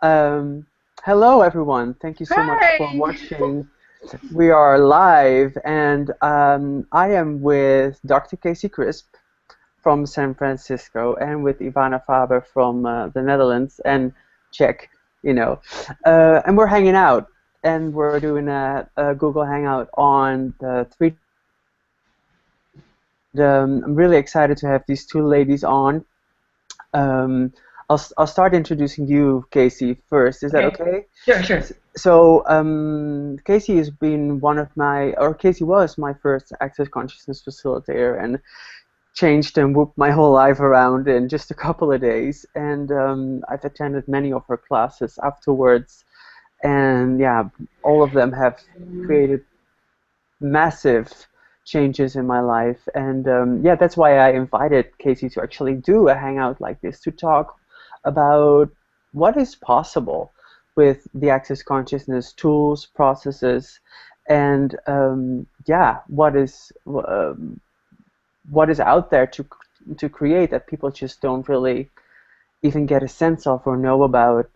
Um, Hello, everyone. Thank you so much for Hi. watching. We are live, and I am with Dr. Kacie Crisp from San Francisco and with Ivana Faber from the Netherlands and Czech, and we're hanging out, and we're doing a Google Hangout on the three. I'm really excited to have these two ladies on. Um, I'll start introducing you, Kacie, first. Is that Okay. okay? Sure, sure. So, Kacie has been Kacie was my first Access Consciousness facilitator and changed and whooped my whole life around in just a couple of days. And I've attended many of her classes afterwards. And yeah, all of them have created massive changes in my life. And yeah, that's why I invited Kacie to actually do a hangout like this to talk about what is possible with the Access Consciousness tools, processes, and yeah, what is out there to create that people just don't really even get a sense of or know about.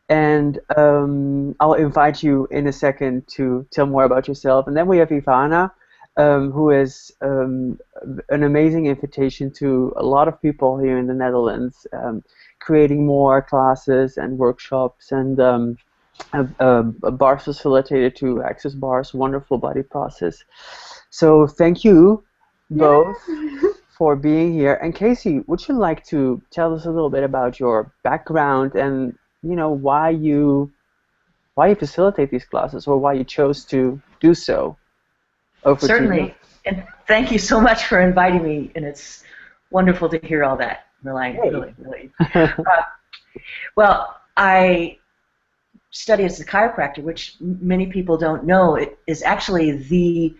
And I'll invite you in a second to tell more about yourself. And then we have Ivana, who is an amazing invitation to a lot of people here in the Netherlands, creating more classes and workshops, and a bar facilitator to Access Bar's wonderful body process. So thank you Yeah. both for being here. And Kacie, would you like to tell us a little bit about your background and why you facilitate these classes or why you chose to do so? Over to you. Certainly. And thank you so much for inviting me. And it's wonderful to hear all that, Merlijn. Hey. Really, really. Well, I study as a chiropractor, which many people don't know. It is actually the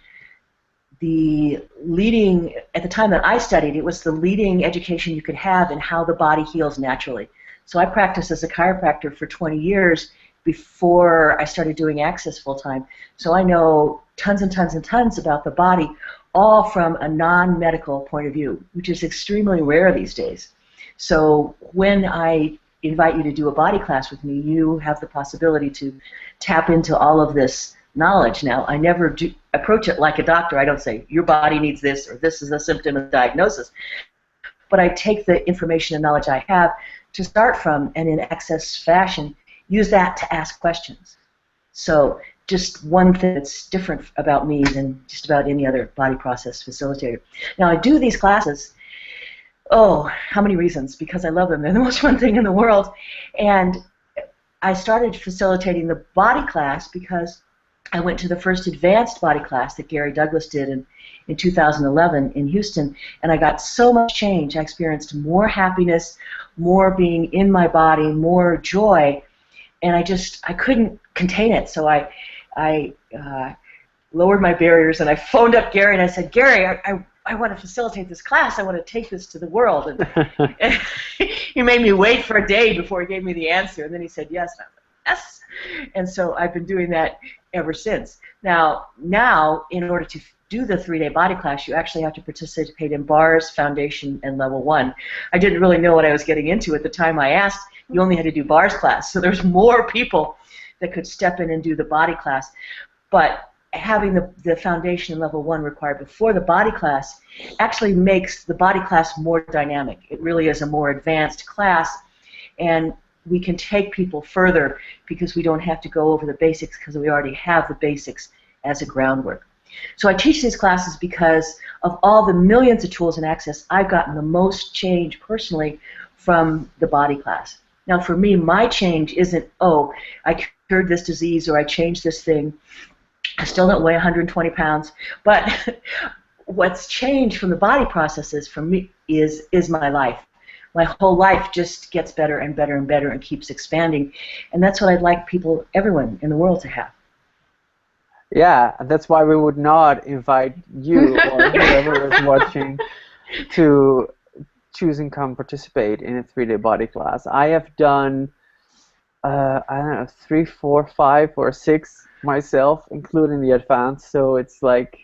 leading, at the time that I studied, it was the leading education you could have in how the body heals naturally. So I practiced as a chiropractor for 20 years before I started doing Access full-time. So I know tons and tons and tons about the body, all from a non-medical point of view, which is extremely rare these days. So when I invite you to do a body class with me, you have the possibility to tap into all of this knowledge. Now, I never do approach it like a doctor. I don't say, your body needs this, or this is a symptom of diagnosis. But I take the information and knowledge I have to start from, and in Access fashion, use that to ask questions. So just one thing that's different about me than just about any other body process facilitator. Now, I do these classes, oh, how many reasons? Because I love them. They're the most fun thing in the world. And I started facilitating the body class because I went to the first advanced body class that Gary Douglas did in 2011 in Houston, and I got so much change. I experienced more happiness, more being in my body, more joy, and I couldn't contain it. So I lowered my barriers, and I phoned up Gary, and I said, Gary, I want to facilitate this class. I want to take this to the world. And he made me wait for a day before he gave me the answer, and then he said yes. And I was like, yes. And so I've been doing that ever since. Now, in order to do the 3-day body class, you actually have to participate in bars, foundation, and level 1. I didn't really know what I was getting into at the time I asked. You only had to do bars class, so there's more people that could step in and do the body class. But having the foundation and level 1 required before the body class actually makes the body class more dynamic. It really is a more advanced class, and we can take people further because we don't have to go over the basics because we already have the basics as a groundwork. So I teach these classes because of all the millions of tools in Access, I've gotten the most change personally from the body class. Now for me, my change isn't, oh, I cured this disease or I changed this thing. I still don't weigh 120 pounds, but what's changed from the body processes for me is my life. My whole life just gets better and better and better and keeps expanding, and that's what I'd like people, everyone in the world, to have. Yeah, that's why we would not invite you or whoever is watching to choose and come participate in a 3-day body class. I have done, I don't know, 3, 4, 5, or 6 myself, including the advanced. So it's like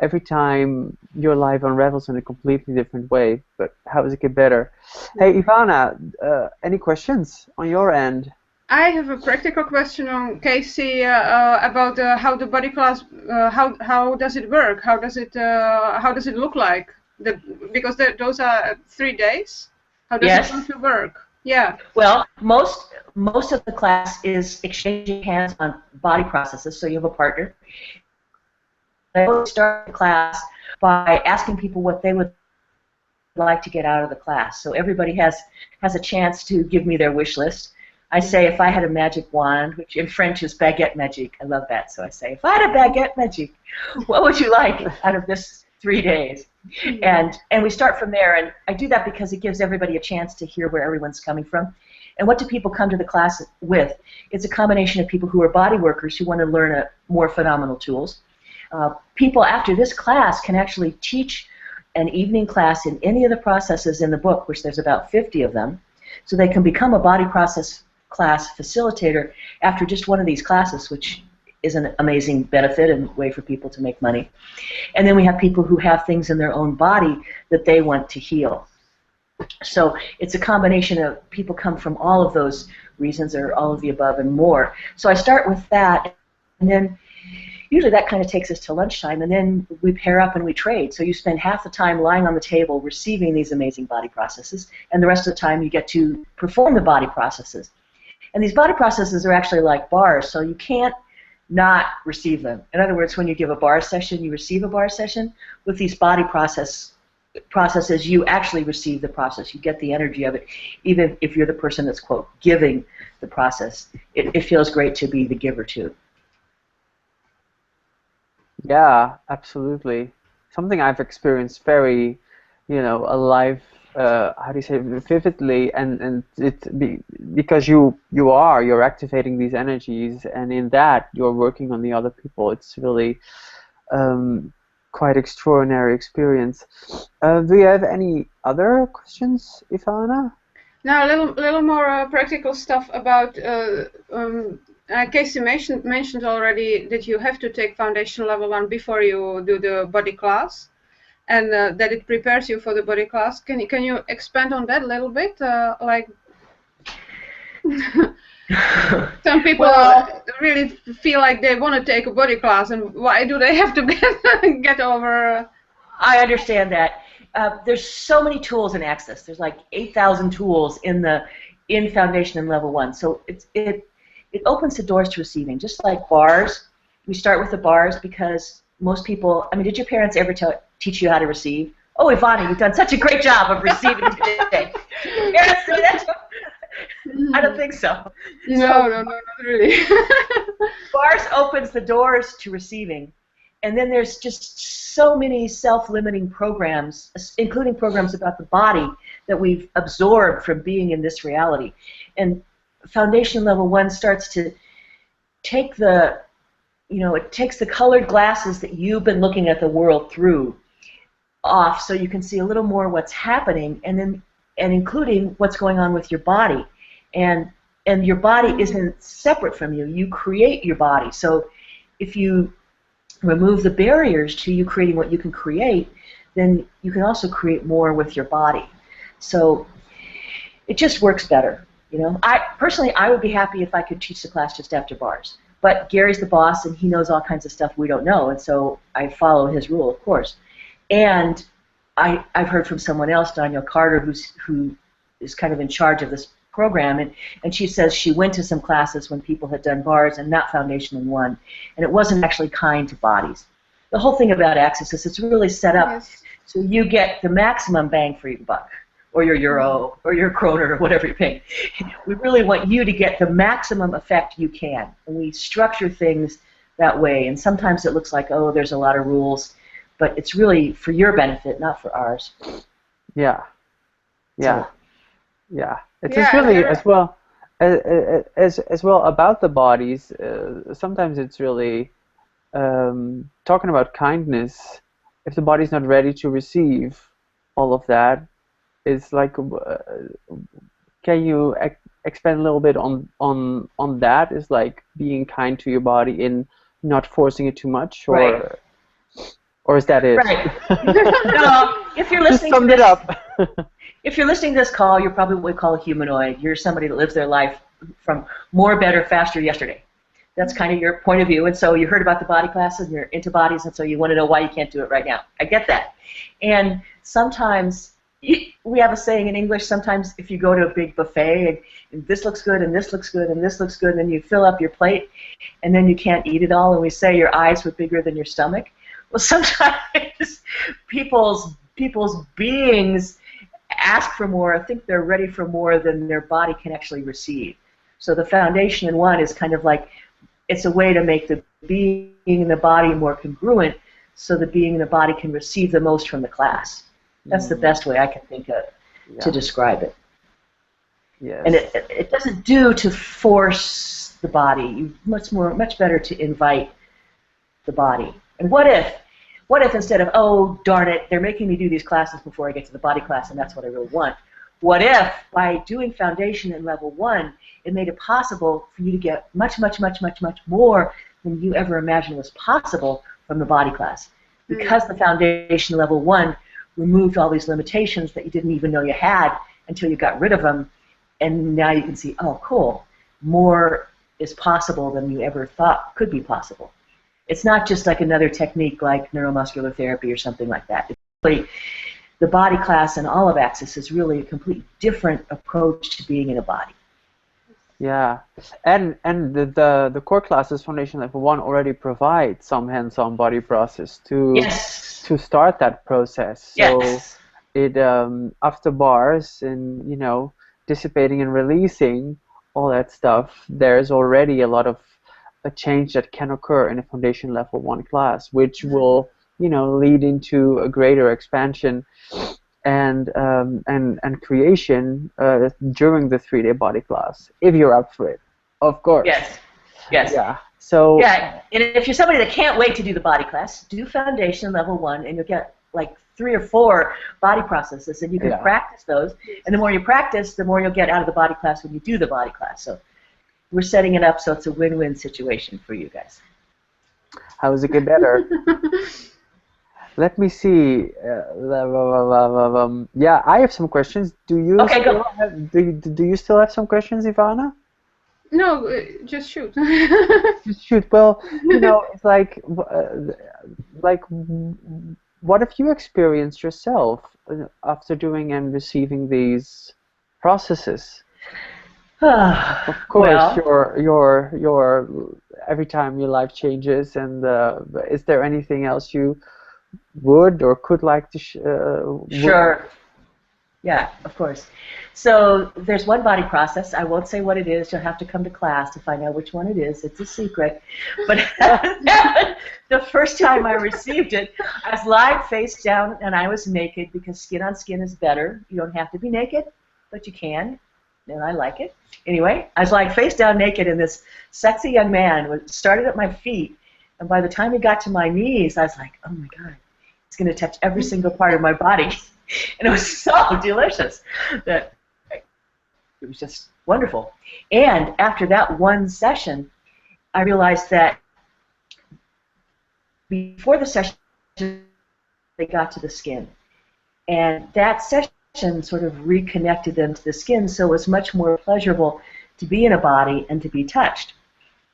every time your life unravels in a completely different way. But how does it get better? Hey, Ivana, any questions on your end? I have a practical question on Kacie about how the body class. How does it work? How does it look like? Because those are 3 days. How does it Yes. going to work? Yeah. Well, most of the class is exchanging hands on body processes. So you have a partner. I always start the class by asking people what they would like to get out of the class. So everybody has a chance to give me their wish list. I say if I had a magic wand, which in French is baguette magique. I love that. So I say, if I had a baguette magique, what would you like out of this 3 days? And we start from there. And I do that because it gives everybody a chance to hear where everyone's coming from. And what do people come to the class with? It's a combination of people who are body workers who want to learn more phenomenal tools. People after this class can actually teach an evening class in any of the processes in the book, which there's about 50 of them. So they can become a body process class facilitator after just one of these classes, which is an amazing benefit and way for people to make money. And then we have people who have things in their own body that they want to heal. So it's a combination of people come from all of those reasons or all of the above and more. So I start with that, and then usually that kind of takes us to lunchtime, and then we pair up and we trade. So you spend half the time lying on the table receiving these amazing body processes, and the rest of the time you get to perform the body processes. And these body processes are actually like bars, so you can't not receive them. In other words, when you give a bar session, you receive a bar session. With these body processes, you actually receive the process. You get the energy of it, even if you're the person that's, quote, giving the process. It feels great to be the giver, too. Yeah, absolutely. Something I've experienced very, alive. How do you say, vividly, and because you're activating these energies, and in that you're working on the other people. It's really quite extraordinary experience. Do you have any other questions, Ivana? Now a little more practical stuff about. Kacie mentioned already that you have to take foundation level 1 before you do the body class, and that it prepares you for the body class. Can you expand on that a little bit? Like some people really feel like they want to take a body class, and why do they have to get over? I understand that. There's so many tools in Access. There's like 8,000 tools in foundation and level 1. So it opens the doors to receiving, just like bars. We start with the bars because most people. I mean, did your parents ever teach you how to receive? Oh, Ivana, you've done such a great job of receiving today. Your parents say that? I don't think so. No, not really. Bars opens the doors to receiving, and then there's just so many self-limiting programs, including programs about the body that we've absorbed from being in this reality. And foundation level 1 starts to take it takes the colored glasses that you've been looking at the world through off, so you can see a little more what's happening, and including what's going on with your body. And your body isn't separate from you. You create your body. So if you remove the barriers to you creating what you can create, then you can also create more with your body. So it just works better. I would be happy if I could teach the class just after bars. But Gary's the boss, and he knows all kinds of stuff we don't know, and so I follow his rule, of course. And I've heard from someone else, Danielle Carter, who is kind of in charge of this program, and she says she went to some classes when people had done bars and not foundation in 1, and it wasn't actually kind to bodies. The whole thing about Access is it's really set up so you get the maximum bang for your buck, or your euro, or your kroner, or whatever you're paying. We really want you to get the maximum effect you can, and we structure things that way. And sometimes it looks like, oh, there's a lot of rules, but it's really for your benefit, not for ours. Yeah. So, It is really as well about the bodies. Sometimes it's really talking about kindness. If the body's not ready to receive all of that, it's like, can you expand a little bit on that? Is like being kind to your body in not forcing it too much, or right. Or is that it? Right. No, if you're Just listening summed to it this, up. if you're listening to this call, you're probably what we call a humanoid. You're somebody that lives their life from more, better, faster, yesterday. That's kind of your point of view. And so you heard about the body classes, and you're into bodies, and so you want to know why you can't do it right now. I get that. And sometimes we have a saying in English, sometimes if you go to a big buffet and this looks good and this looks good and this looks good, and then you fill up your plate and then you can't eat it all, and we say your eyes were bigger than your stomach. Well, sometimes people's beings ask for more, think they're ready for more than their body can actually receive. So the foundation in one is kind of like, it's a way to make the being in the body more congruent so the being in the body can receive the most from the class. That's the best way I can think of to describe it. Yes. And it doesn't do to force the body. Much better to invite the body. And what if instead of, oh, darn it, they're making me do these classes before I get to the body class, and that's what I really want. What if, by doing foundation in level 1, it made it possible for you to get much, much, much, much, much more than you ever imagined was possible from the body class? Because the foundation level 1 removed all these limitations that you didn't even know you had until you got rid of them, and now you can see, oh, cool, more is possible than you ever thought could be possible. It's not just like another technique like neuromuscular therapy or something like that. It's really, the body class and all of Access is really a completely different approach to being in a body. Yeah, and the core classes, Foundation Level 1, already provide some hands-on body process to start that process. So it after bars and dissipating and releasing all that stuff, there's already a lot of a change that can occur in a Foundation Level 1 class, which will lead into a greater expansion and creation during the 3-day body class, if you're up for it, of course. Yes. Yeah. So. Yeah, and if you're somebody that can't wait to do the body class, do Foundation Level 1, and you'll get like 3 or 4 body processes, and you can practice those. And the more you practice, the more you'll get out of the body class when you do the body class. So we're setting it up so it's a win-win situation for you guys. How does it get better? Let me see. Yeah, I have some questions. Do you do you still have some questions, Ivana? No, just shoot. Just shoot. Well, it's like what have you experienced yourself after doing and receiving these processes? Of course, your every time your life changes, and is there anything else you would or could like to Sure. Yeah, of course. So there's one body process. I won't say what it is. You'll have to come to class to find out which one it is. It's a secret. But the first time I received it, I was lying face down and I was naked because skin on skin is better. You don't have to be naked, but you can. And I like it. Anyway, I was lying face down naked, and this sexy young man started at my feet. And by the time he got to my knees, I was like, oh my God, he's going to touch every single part of my body. And it was so delicious that it was just wonderful. And after that one session, I realized that before the session, they got to the skin. And that session sort of reconnected them to the skin, so it was much more pleasurable to be in a body and to be touched.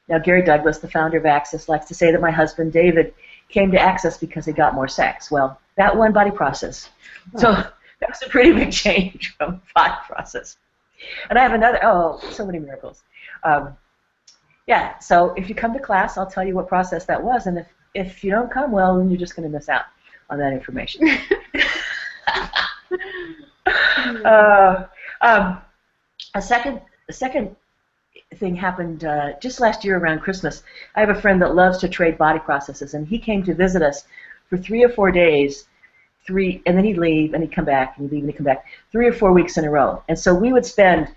Now, Gary Douglas, the founder of Access, likes to say that my husband, David, came to Access because he got more sex. Well, that one body process. So that was a pretty big change from body process. And I have another, so many miracles. Yeah, so if you come to class, I'll tell you what process that was, and if you don't come, well, then you're just going to miss out on that information. A second thing happened just last year around Christmas. I have a friend that loves to trade body processes, and he came to visit us for 3 or 4 days, and then he'd leave, and he'd come back, and he'd leave, and he'd come back, 3 or 4 weeks in a row. And so we would spend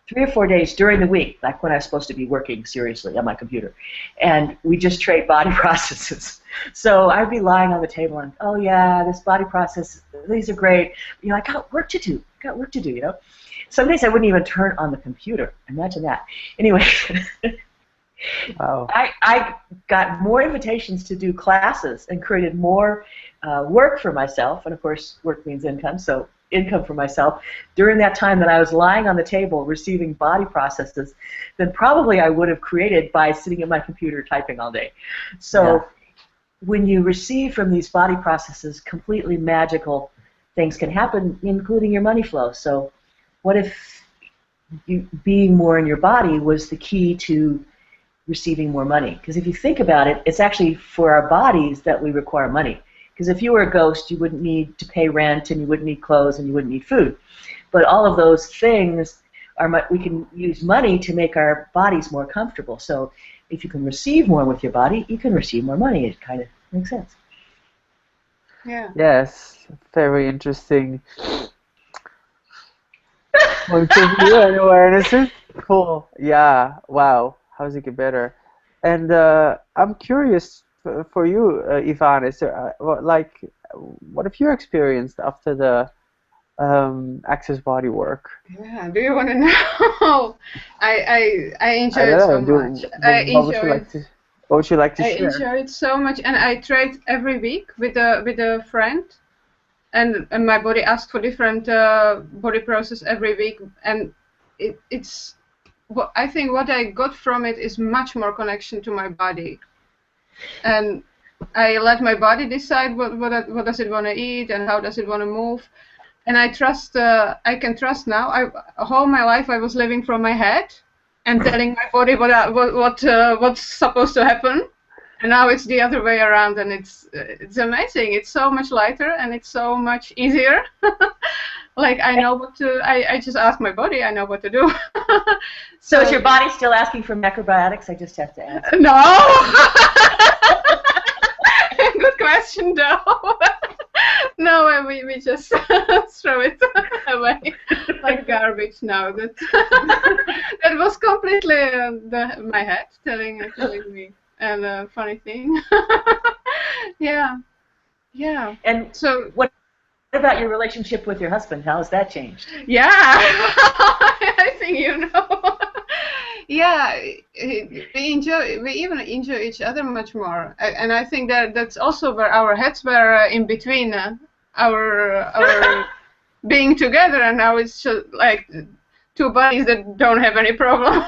3 or 4 days during the week, like when I was supposed to be working seriously on my computer, and we just trade body processes. So I'd be lying on the table and, oh yeah, this body process, these are great. I got work to do, you know. Some days I wouldn't even turn on the computer. Imagine that. Anyway, Wow. I got more invitations to do classes and created more work for myself, and of course work means income, so income for myself, during that time that I was lying on the table receiving body processes than probably I would have created by sitting at my computer typing all day. So when you receive from these body processes, completely magical things can happen, including your money flow. So what if being more in your body was the key to receiving more money? Because if you think about it, it's actually for our bodies that we require money. Because if you were a ghost, you wouldn't need to pay rent, and you wouldn't need clothes, and you wouldn't need food. But all of those things, we can use money to make our bodies more comfortable. So if you can receive more with your body, you can receive more money. It kind of makes sense. Yeah. Yes, very interesting point of view and awarenesses. Cool. Yeah. Wow. How does it get better? And I'm curious for you, Ivana. Is there what have you experienced after the access body work? Yeah. Do you want to know? I I enjoy don't it so know. much. I What would you enjoy like it. to What would you like to I share? enjoy it so much, and I trade every week with a friend, and my body asks for different body process every week, and it's what I think what I got from it is much more connection to my body, and I let my body decide what does it want to eat and how does it want to move, and I trust I can trust now. All my life I was living from my head and telling my body what's supposed to happen. And now it's the other way around, and it's amazing. It's so much lighter, and it's so much easier. Like I know what to. I just ask my body. I know what to do. So is your body still asking for macrobiotics? I just have to ask. No. Good question, though. No, we just throw it away like garbage now. That was completely my head telling me. And a funny thing. Yeah. And So what about your relationship with your husband? How has that changed? yeah, I think you know. Yeah, we even enjoy each other much more, and I think that's also where our heads were in between our being together, and now it's just like two bodies that don't have any problem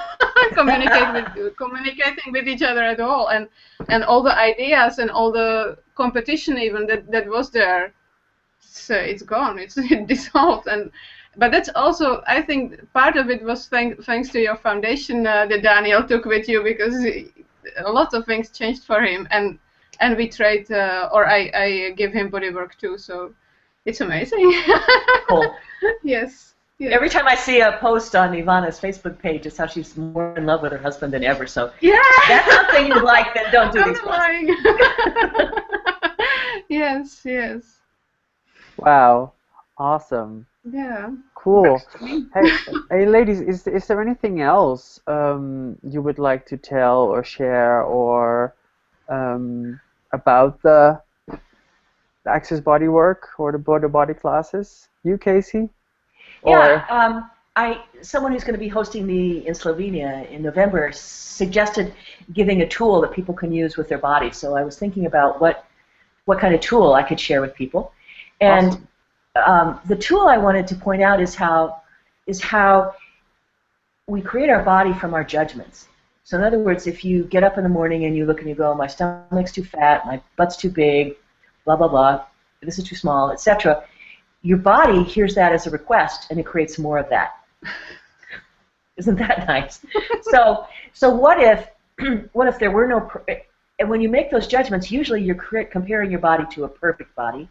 communicating with each other at all, and all the ideas and all the competition even that was there, so it's gone. It's dissolved, but that's also, I think, part of it was thanks to your foundation that Daniel took with you, because a lot of things changed for him, and we trade, or I give him body work too, so it's amazing. Cool. Yes. Every time I see a post on Ivana's Facebook page, it's how she's more in love with her husband than ever. So yeah, that's something you like, then don't do these lying. Yes. Wow. Awesome. Yeah. Cool. Hey, ladies, is there anything else you would like to tell or share or about the access body work or the body classes? You, Kacie? Yeah, someone who's going to be hosting me in Slovenia in November suggested giving a tool that people can use with their body. So I was thinking about what kind of tool I could share with people. And awesome. The tool I wanted to point out is how we create our body from our judgments. So in other words, if you get up in the morning and you look and you go, my stomach's too fat, my butt's too big, blah, blah, blah, this is too small, etc., your body hears that as a request, and it creates more of that. Isn't that nice? So what if there were no, and when you make those judgments, usually you're comparing your body to a perfect body,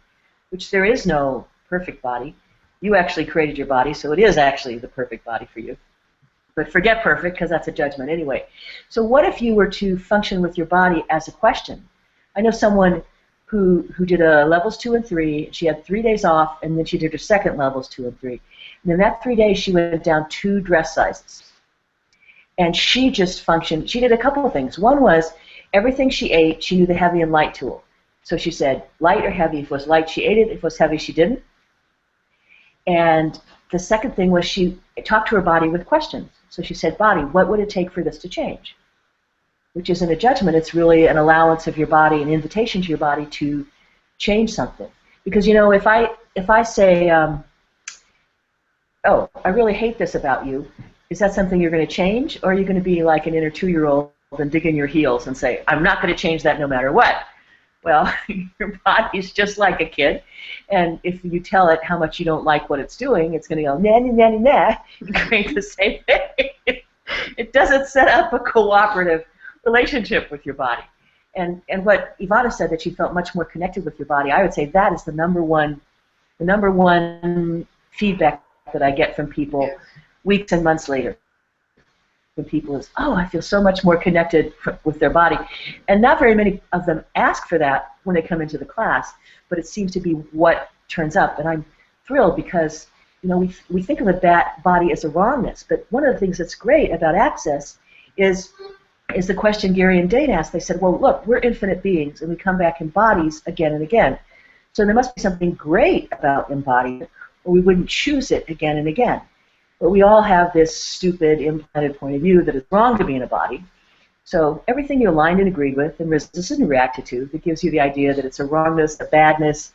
which there is no perfect body. You actually created your body, so it is actually the perfect body for you. But forget perfect, because that's a judgment anyway. So what if you were to function with your body as a question? I know someone who did a levels 2 and 3. She had 3 days off, and then she did her second levels 2 and 3. And in that 3 days, she went down 2 dress sizes. And she just functioned. She did a couple of things. One was everything she ate, she knew the heavy and light tool. So she said light or heavy. If it was light, she ate it. If it was heavy, she didn't. And the second thing was she talked to her body with questions. So she said, body, what would it take for this to change? which isn't a judgment. It's really an allowance of your body, an invitation to your body to change something. Because, you know, if I say, oh, I really hate this about you, is that something you're going to change? Or are you going to be like an inner 2-year-old and dig in your heels and say, I'm not going to change that no matter what? Well, your body's just like a kid, and if you tell it how much you don't like what it's doing, it's going to go, nah, nah, nah, nah, and create the same thing. It doesn't set up a cooperative relationship with your body. And what Ivana said, that she felt much more connected with your body, I would say that is the number one feedback that I get from people weeks and months later. When people is, oh, I feel so much more connected with their body. And not very many of them ask for that when they come into the class, but it seems to be what turns up. And I'm thrilled because, you know, we think of the body as a wrongness, but one of the things that's great about Access is the question Gary and Dane asked. They said, well, look, we're infinite beings, and we come back in bodies again and again. So there must be something great about embodiment, or we wouldn't choose it again and again. But we all have this stupid, implanted point of view that it's wrong to be in a body. So everything you aligned and agreed with and resisted and reacted to that gives you the idea that it's a wrongness, a badness,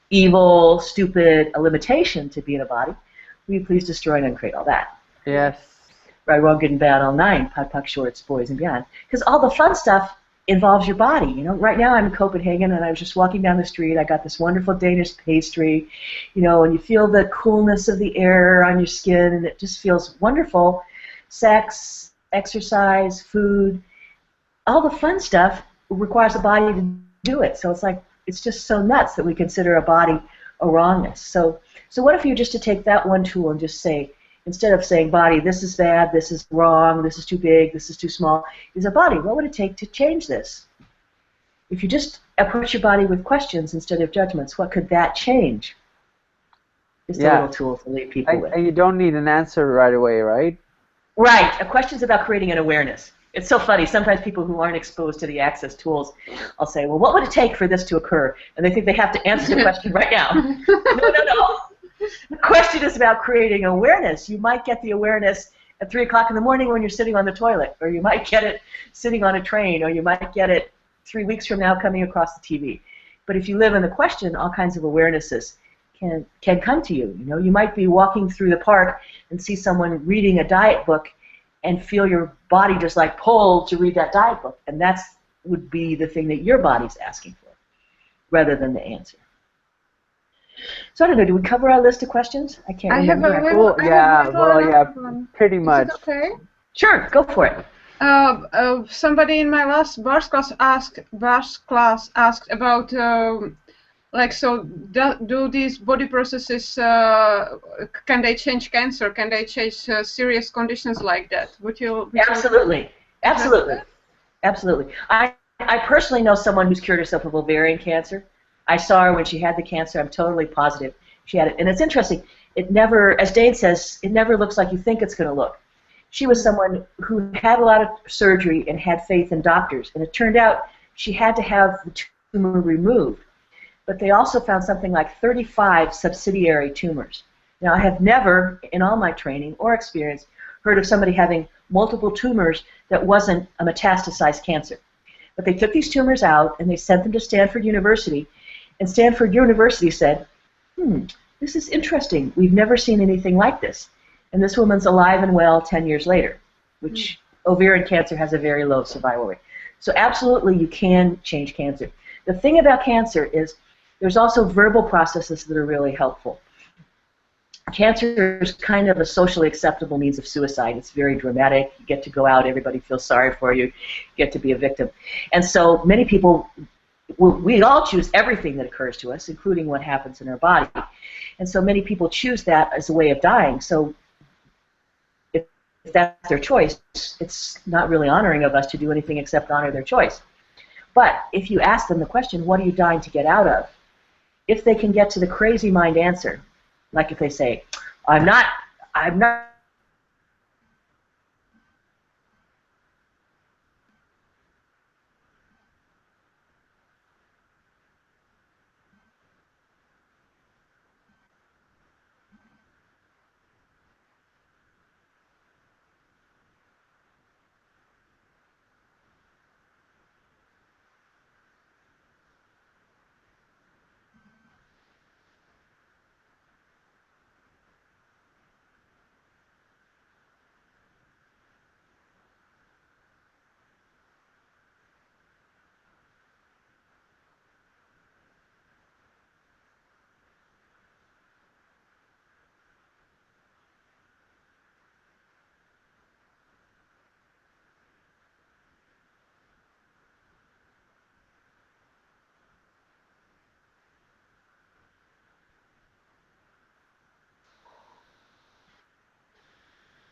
evil, stupid, a limitation to be in a body, will you please destroy and uncreate all that? Yes. Right, wrong, good, and bad, all 9, POD, POC, shorts, boys, and beyond. Because all the fun stuff involves your body. You know, right now I'm in Copenhagen, and I was just walking down the street. I got this wonderful Danish pastry, you know, and you feel the coolness of the air on your skin, and it just feels wonderful. Sex, exercise, food, all the fun stuff requires the body to do it. So it's like, it's just so nuts that we consider a body a wrongness. So what if you just to take that one tool and just say, instead of saying, body, this is bad, this is wrong, this is too big, this is too small, is a body, what would it take to change this? If you just approach your body with questions instead of judgments, what could that change? Just a little tool to leave people with. And you don't need an answer right away, right? Right. A question's about creating an awareness. It's so funny. Sometimes people who aren't exposed to the Access tools, I'll say, well, what would it take for this to occur? And they think they have to answer the question right now. No. The question is about creating awareness. You might get the awareness at 3 o'clock in the morning when you're sitting on the toilet, or you might get it sitting on a train, or you might get it 3 weeks from now coming across the TV. But if you live in the question, all kinds of awarenesses can come to you. You know, you might be walking through the park and see someone reading a diet book and feel your body just like pull to read that diet book, and that would be the thing that your body's asking for, rather than the answer. So I don't know, do we cover our list of questions? I can't remember. Pretty much. Is it okay? Sure, go for it. Somebody in my last bars class asked about like, so do these body processes can they change cancer? Can they change serious conditions like that? Would you Absolutely. I personally know someone who's cured herself of ovarian cancer. I saw her when she had the cancer. I'm totally positive she had it. And it's interesting. It never, as Dane says, it never looks like you think it's going to look. She was someone who had a lot of surgery and had faith in doctors. And it turned out she had to have the tumor removed. But they also found something like 35 subsidiary tumors. Now, I have never, in all my training or experience, heard of somebody having multiple tumors that wasn't a metastasized cancer. But they took these tumors out and they sent them to Stanford University. And Stanford University said, this is interesting. We've never seen anything like this. And this woman's alive and well 10 years later, which ovarian cancer has a very low survival rate. So absolutely you can change cancer. The thing about cancer is there's also verbal processes that are really helpful. Cancer is kind of a socially acceptable means of suicide. It's very dramatic. You get to go out, everybody feels sorry for you, you get to be a victim. And so many people, we all choose everything that occurs to us, including what happens in our body. And so many people choose that as a way of dying. So if that's their choice, it's not really honoring of us to do anything except honor their choice. But if you ask them the question, what are you dying to get out of? If they can get to the crazy mind answer, like if they say, I'm not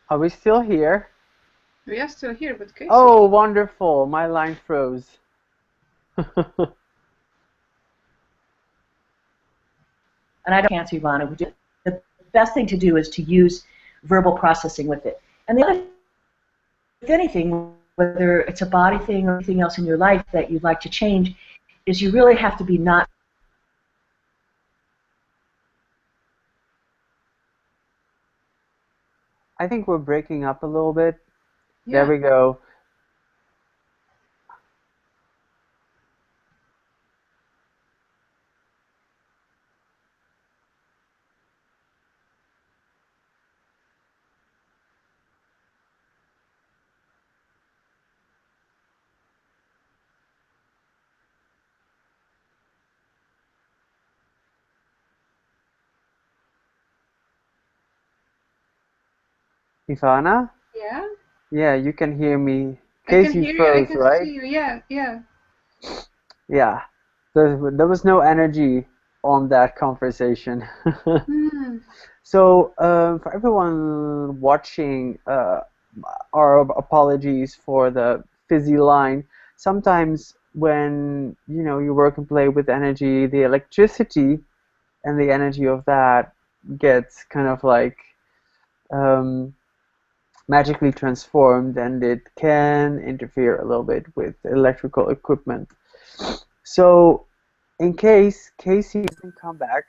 Are we still here? We are still here, but Kacie. Oh, wonderful. My line froze. And I don't answer Ivana. The best thing to do is to use verbal processing with it. And the other, if anything, whether it's a body thing or anything else in your life that you'd like to change, is you really have to be not. I think we're breaking up a little bit. Yeah. There we go. Ivana? Yeah. Yeah, you can hear me. I can Kacie hear you. I froze, can right? see you. Yeah. Yeah. Yeah. There was no energy on that conversation. Hmm. So, for everyone watching, our apologies for the fizzy line. Sometimes when you work and play with energy, the electricity and the energy of that gets kind of like um, magically transformed, and it can interfere a little bit with electrical equipment. So, in case Kacie doesn't come back,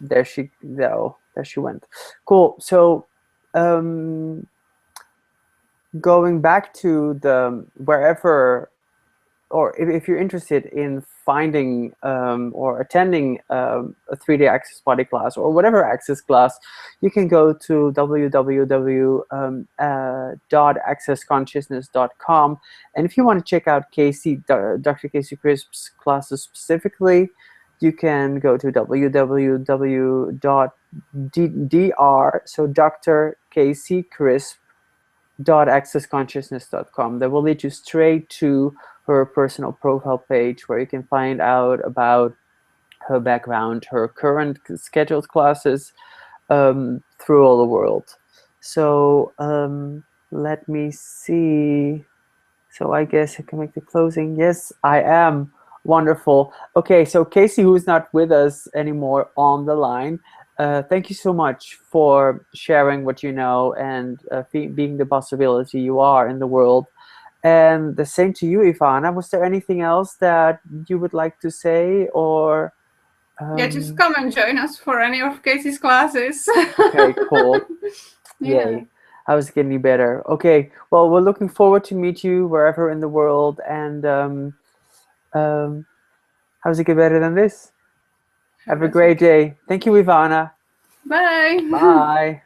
there she went. Cool. So, going back to the wherever, or if you're interested in finding or attending a 3D Access body class or whatever Access class, you can go to www.accessconsciousness.com. And if you want to check out Dr. Kacie Crisp's classes specifically, you can go to www.dr, so Dr. Kacie Crisp .accessconsciousness.com. That will lead you straight to her personal profile page, where you can find out about her background, her current scheduled classes through all the world. So let me see. So I guess I can make the closing. Yes, I am. Wonderful. Okay, so Kacie, who is not with us anymore on the line, thank you so much for sharing what you know and being the possibility you are in the world. And the same to you, Ivana. Was there anything else that you would like to say, or? Yeah, just come and join us for any of Kacie's classes. Okay, cool. Yeah. Yay. I was getting better. Okay, well, we're looking forward to meet you wherever in the world. And how does it get better than this? Have a great day. Thank you, Ivana. Bye. Bye.